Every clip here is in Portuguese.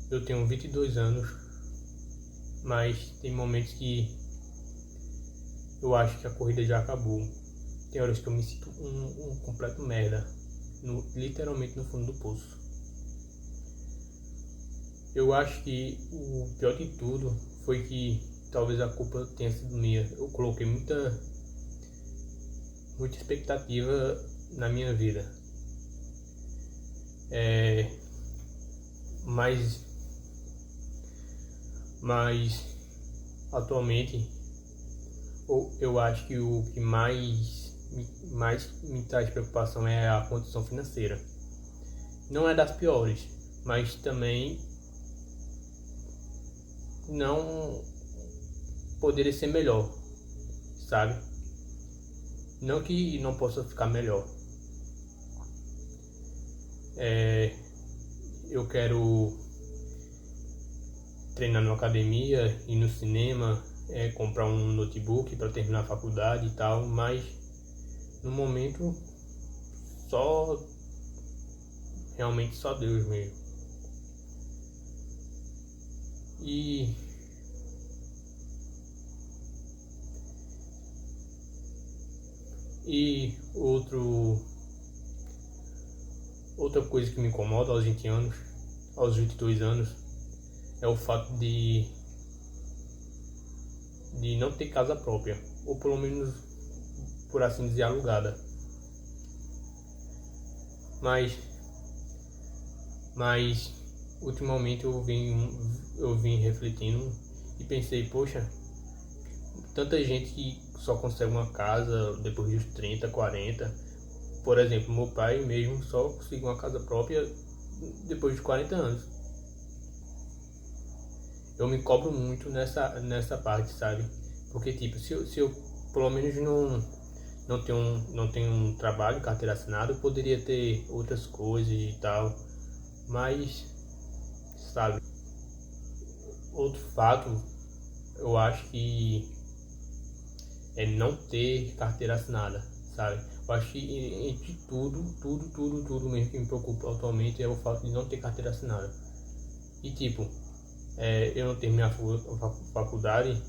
Eu tenho 22 anos, mas tem momentos que eu acho que a corrida já acabou. Tem horas que eu me sinto um completo merda, literalmente no fundo do poço. Eu acho que o pior de tudo foi que talvez a culpa tenha sido minha. Eu coloquei muita expectativa na minha vida. É, mas, mas atualmente eu acho que o que mais me traz preocupação é a condição financeira. Não é das piores, mas também não poderia ser melhor, sabe? Não que não possa ficar melhor. Eu quero treinar na academia, ir no cinema, comprar um notebook para terminar a faculdade e tal, mas no momento só realmente só Deus mesmo. E e outra coisa que me incomoda aos 20 anos, aos 22 anos, é o fato de não ter casa própria, ou pelo menos, por assim dizer, alugada. Mas, mas ultimamente eu vim refletindo e pensei, poxa, tanta gente que só consegue uma casa depois dos 30, 40. Por exemplo, meu pai mesmo só conseguiu uma casa própria depois dos 40 anos. Eu me cobro muito nessa parte, sabe? Porque, tipo, se eu pelo menos não tenho um trabalho, carteira assinada, eu poderia ter outras coisas e tal. Mas, sabe? Outro fato, eu acho que é não ter carteira assinada, sabe? Eu acho que entre tudo mesmo que me preocupa atualmente é o fato de não ter carteira assinada. E tipo, eu não terminei a faculdade,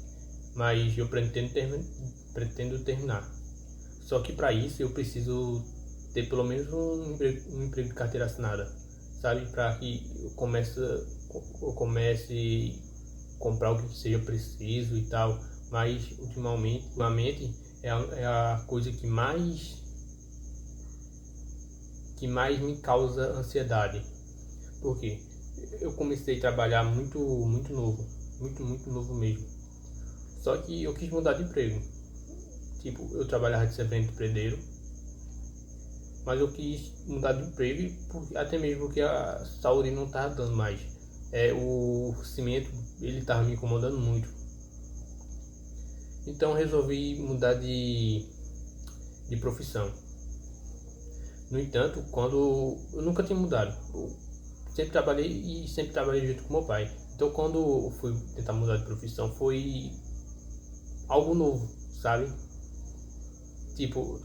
mas eu pretendo terminar. Só que para isso eu preciso ter pelo menos um emprego de carteira assinada, sabe? Para que eu comece a comprar o que seja preciso e tal. Mas ultimamente é a coisa que mais me causa ansiedade. Por quê? Eu comecei a trabalhar muito novo, muito novo mesmo. Só que eu quis mudar de emprego. Tipo, eu trabalhava de servente de pedreiro, mas eu quis mudar de emprego até mesmo porque a saúde não estava dando mais. O cimento, ele estava me incomodando muito. Então eu resolvi mudar de profissão. No entanto, quando eu nunca tinha mudado, eu sempre trabalhei junto com meu pai. Então quando eu fui tentar mudar de profissão foi algo novo, sabe? Tipo,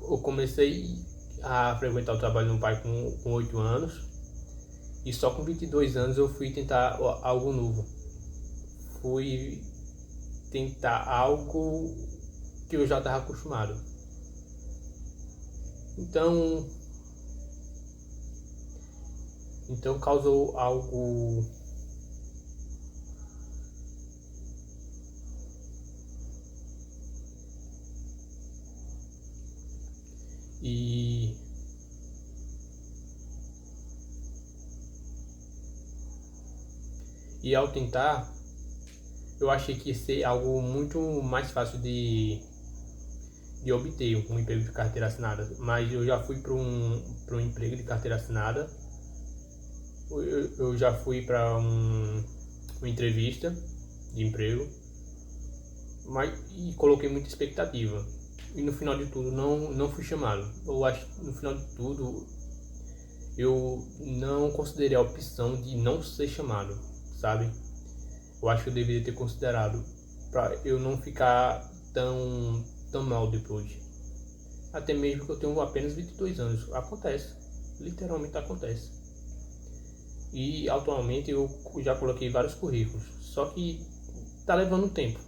eu comecei a frequentar o trabalho do meu pai com 8 anos e só com 22 anos eu fui tentar algo novo. Fui tentar algo que eu já estava acostumado. Então, causou algo e ao tentar eu achei que ia ser algo muito mais fácil de obter um emprego de carteira assinada, mas eu já fui para um emprego de carteira assinada, eu já fui para uma entrevista de emprego, e coloquei muita expectativa. E no final de tudo não fui chamado. Eu acho que no final de tudo eu não considerei a opção de não ser chamado, sabe? Eu acho que eu deveria ter considerado para eu não ficar tão mal depois. Até mesmo que eu tenho apenas 22 anos. Acontece. Literalmente acontece. E atualmente eu já coloquei vários currículos, só que tá levando tempo.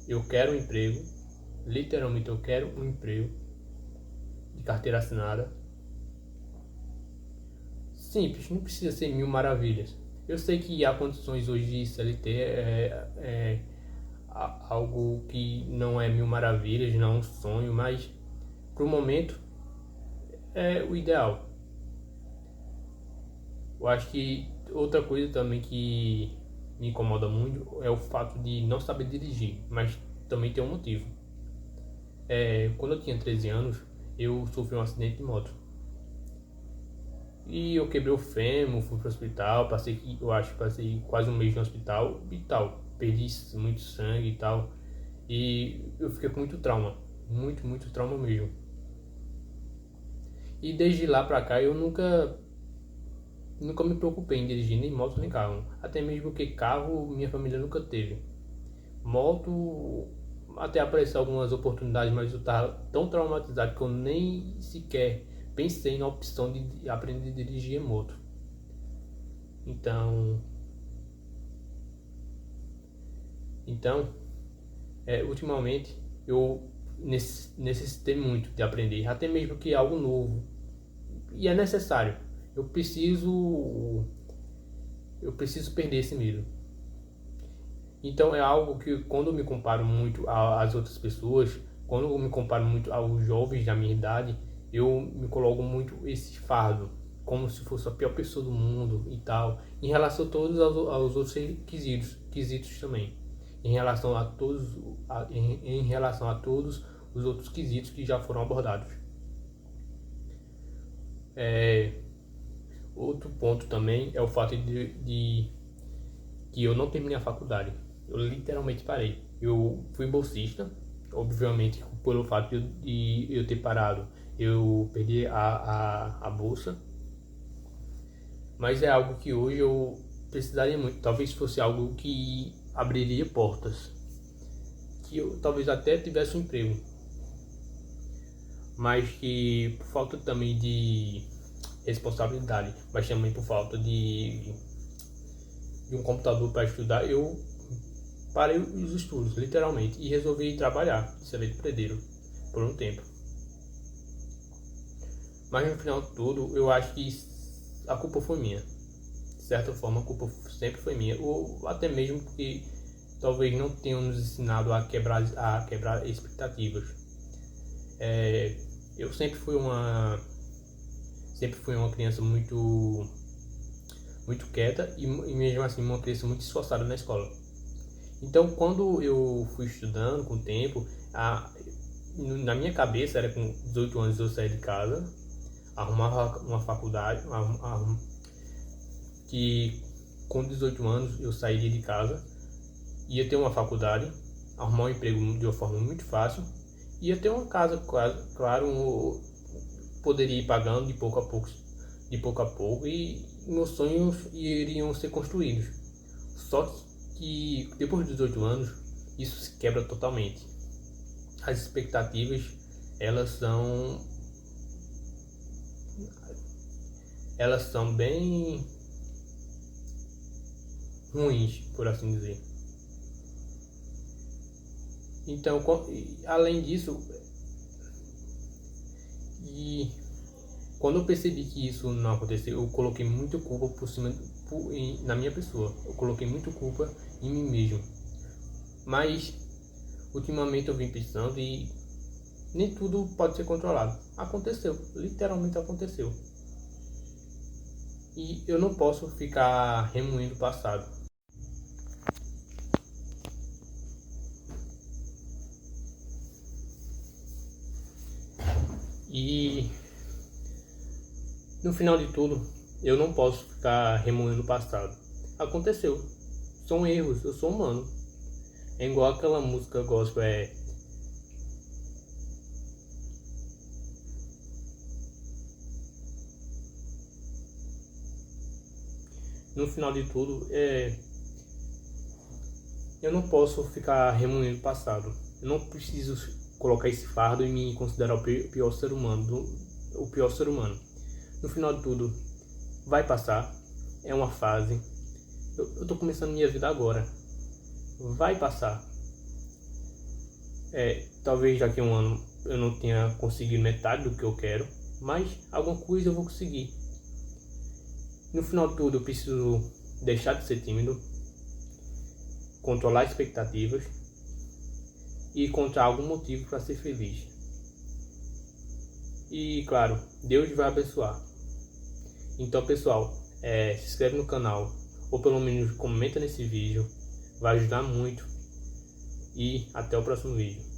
Eu quero um emprego, literalmente eu quero um emprego de carteira assinada. Simples, não precisa ser mil maravilhas. Eu sei que há condições hoje de CLT, algo que não é mil maravilhas, não é um sonho, mas pro momento é o ideal. Eu acho que outra coisa também que me incomoda muito é o fato de não saber dirigir, mas também tem um motivo. Quando eu tinha 13 anos, eu sofri um acidente de moto. E eu quebrei o fêmur, fui pro hospital, passei quase um mês no hospital e tal. Perdi muito sangue e tal. E eu fiquei com muito trauma. Muito trauma mesmo. E desde lá pra cá eu nunca me preocupei em dirigir nem moto nem carro. Até mesmo porque carro minha família nunca teve. Moto até apareceu algumas oportunidades, mas eu tava tão traumatizado que eu nem sequer pensei na opção de aprender a dirigir moto. Então, ultimamente eu necessitei muito de aprender, até mesmo que é algo novo. E é necessário. Eu preciso eu preciso perder esse medo. Então é algo que quando eu me comparo muito às outras pessoas, quando eu me comparo muito aos jovens da minha idade, eu me coloco muito esse fardo, como se fosse a pior pessoa do mundo e tal, em relação a todos aos outros quesitos também, em relação a todos, em relação a todos os outros quesitos que já foram abordados. Outro ponto também é o fato de que eu não terminei a faculdade. Eu literalmente parei. Eu fui bolsista, obviamente pelo fato de eu ter parado, eu perdi a bolsa. Mas é algo que hoje eu precisaria muito. Talvez fosse algo que abriria portas. Que eu talvez até tivesse um emprego. Mas que por falta também de responsabilidade, mas também por falta de um computador para estudar, eu parei os estudos, literalmente, e resolvi trabalhar de servente pedreiro por um tempo. Mas no final de tudo, eu acho que a culpa foi minha. De certa forma, a culpa sempre foi minha, ou até mesmo porque talvez não tenham nos ensinado a quebrar expectativas. Eu sempre fui uma criança muito quieta e mesmo assim uma criança muito esforçada na escola. Então, quando eu fui estudando com o tempo, na minha cabeça era com 18 anos eu sair de casa, arrumava uma faculdade, que com 18 anos eu sairia de casa, ia ter uma faculdade, arrumar um emprego de uma forma muito fácil, ia ter uma casa, claro, poderia ir pagando de pouco a pouco e meus sonhos iriam ser construídos. Só que depois dos 18 anos isso se quebra totalmente. As expectativas elas são bem ruins, por assim dizer. Então, além disso, e quando eu percebi que isso não aconteceu, eu coloquei muita culpa na minha pessoa. Eu coloquei muita culpa em mim mesmo. Mas ultimamente eu vim pensando e nem tudo pode ser controlado. Aconteceu, literalmente aconteceu. E eu não posso ficar remoendo o passado. E no final de tudo, eu não posso ficar remoendo o passado. Aconteceu. São erros, eu sou humano. É igual aquela música gospel, no final de tudo, eu não posso ficar remoendo o passado. Eu não preciso colocar esse fardo e me considerar o pior ser humano. No final de tudo, vai passar, é uma fase. Eu tô começando minha vida agora, vai passar. Talvez daqui a um ano eu não tenha conseguido metade do que eu quero, mas alguma coisa eu vou conseguir. No final de tudo, eu preciso deixar de ser tímido, controlar expectativas e encontrar algum motivo para ser feliz. E claro, Deus vai abençoar. Então, pessoal, se inscreve no canal, ou pelo menos comenta nesse vídeo, vai ajudar muito. E até o próximo vídeo.